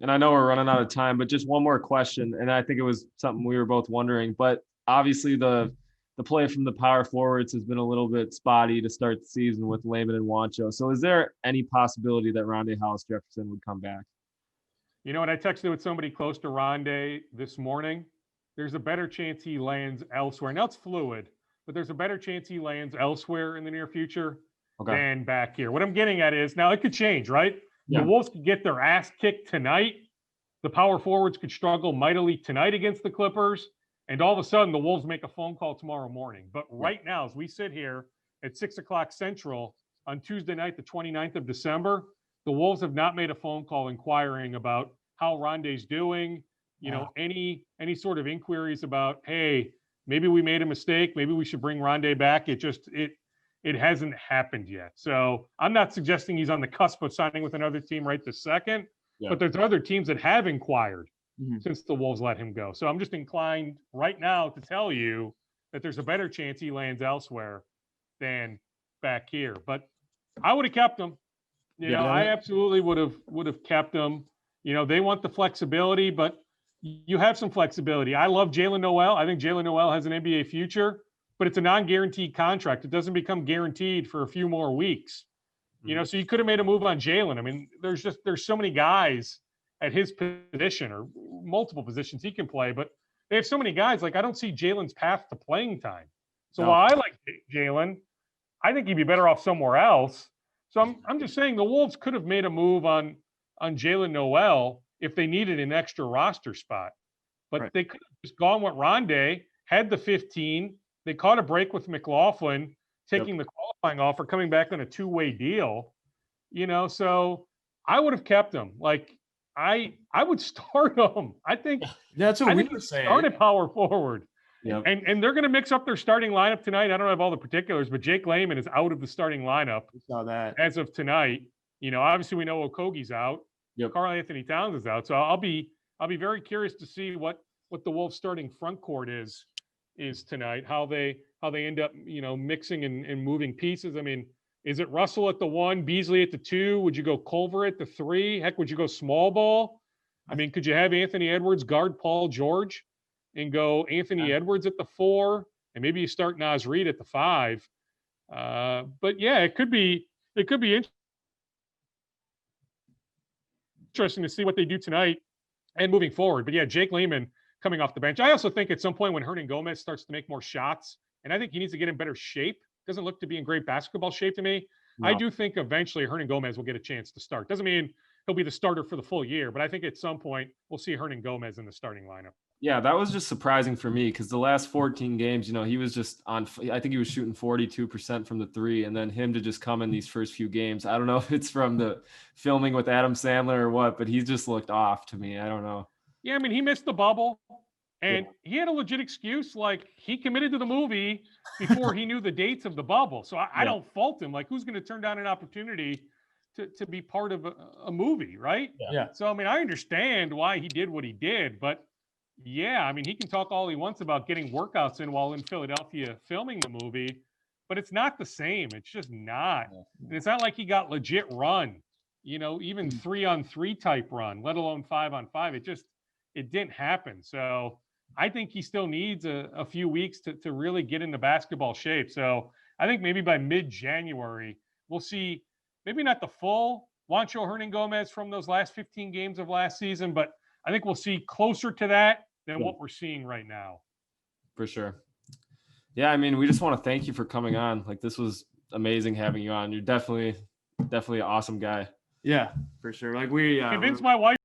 and I know we're running out of time, but just one more question, and I think it was something we were both wondering. But obviously, the play from the power forwards has been a little bit spotty to start the season with Layman and Wancho. So, is there any possibility that Rondae Hollis Jefferson would come back? You know what? I texted with somebody close to Rondae this morning. There's a better chance he lands elsewhere. Now it's fluid, but there's a better chance he lands elsewhere in the near future than back here. What I'm getting at is now it could change, right? Yeah. The Wolves could get their ass kicked tonight. The power forwards could struggle mightily tonight against the Clippers. And all of a sudden, the Wolves make a phone call tomorrow morning. But right now, as we sit here at 6 o'clock Central on Tuesday night, the 29th of December, the Wolves have not made a phone call inquiring about how Rondae's doing, any sort of inquiries about, hey, maybe we made a mistake, maybe we should bring Rondae back. It hasn't happened yet. So I'm not suggesting he's on the cusp of signing with another team right this second, but there's other teams that have inquired since the Wolves let him go. So I'm just inclined right now to tell you that there's a better chance he lands elsewhere than back here. But I would have kept him. I absolutely would have kept him. They want the flexibility, but you have some flexibility. I love Jalen Noel. I think Jalen Noel has an NBA future, but it's a non-guaranteed contract. It doesn't become guaranteed for a few more weeks. So you could have made a move on Jalen. I mean, there's so many guys at his position or multiple positions he can play, but they have so many guys. Like, I don't see Jalen's path to playing time. So while I like Jalen, I think he'd be better off somewhere else. So I'm just saying the Wolves could have made a move on Jalen Noel if they needed an extra roster spot. But they could have just gone with Rondae, had the 15. They caught a break with McLaughlin, taking the qualifying offer, coming back on a two-way deal. So I would have kept him. Like, I would start him. I think that's what we were saying. Start at power forward. Yep. And they're going to mix up their starting lineup tonight. I don't have all the particulars, but Jake Layman is out of the starting lineup. We saw that as of tonight. Obviously we know Okogie's out. Karl Anthony Towns is out. So I'll be very curious to see what the Wolves starting front court is tonight. How they end up mixing and moving pieces. I mean, is it Russell at the 1, Beasley at the 2? Would you go Culver at the 3? Heck, would you go small ball? I mean, could you have Anthony Edwards guard Paul George and go Anthony Edwards at the 4, and maybe you start Naz Reid at the 5? But yeah, it could be interesting to see what they do tonight and moving forward. But yeah, Jake Layman coming off the bench. I also think at some point when Hernan Gomez starts to make more shots, and I think he needs to get in better shape. Doesn't look to be in great basketball shape to me. No. I do think eventually Hernan Gomez will get a chance to start. Doesn't mean he'll be the starter for the full year, but I think at some point we'll see Hernan Gomez in the starting lineup. Yeah, that was just surprising for me because the last 14 games, he was just I think he was shooting 42% from the 3, and then him to just come in these first few games. I don't know if it's from the filming with Adam Sandler or what, but he just looked off to me. I don't know. Yeah, I mean, he missed the bubble. And he had a legit excuse, like he committed to the movie before he knew the dates of the bubble. So I don't fault him. Like, who's going to turn down an opportunity to be part of a movie, right? Yeah. So, I mean, I understand why he did what he did. But, yeah, I mean, he can talk all he wants about getting workouts in while in Philadelphia filming the movie. But it's not the same. It's just not. And it's not like he got legit run, even 3-on-3 type run, let alone 5-on-5. It didn't happen. So I think he still needs a few weeks to really get into basketball shape. So I think maybe by mid-January, we'll see maybe not the full Juancho Hernan-Gomez from those last 15 games of last season, but I think we'll see closer to that than what we're seeing right now. For sure. Yeah, I mean, we just want to thank you for coming on. Like, this was amazing having you on. You're definitely an awesome guy. Yeah, for sure. Like, we convinced my wife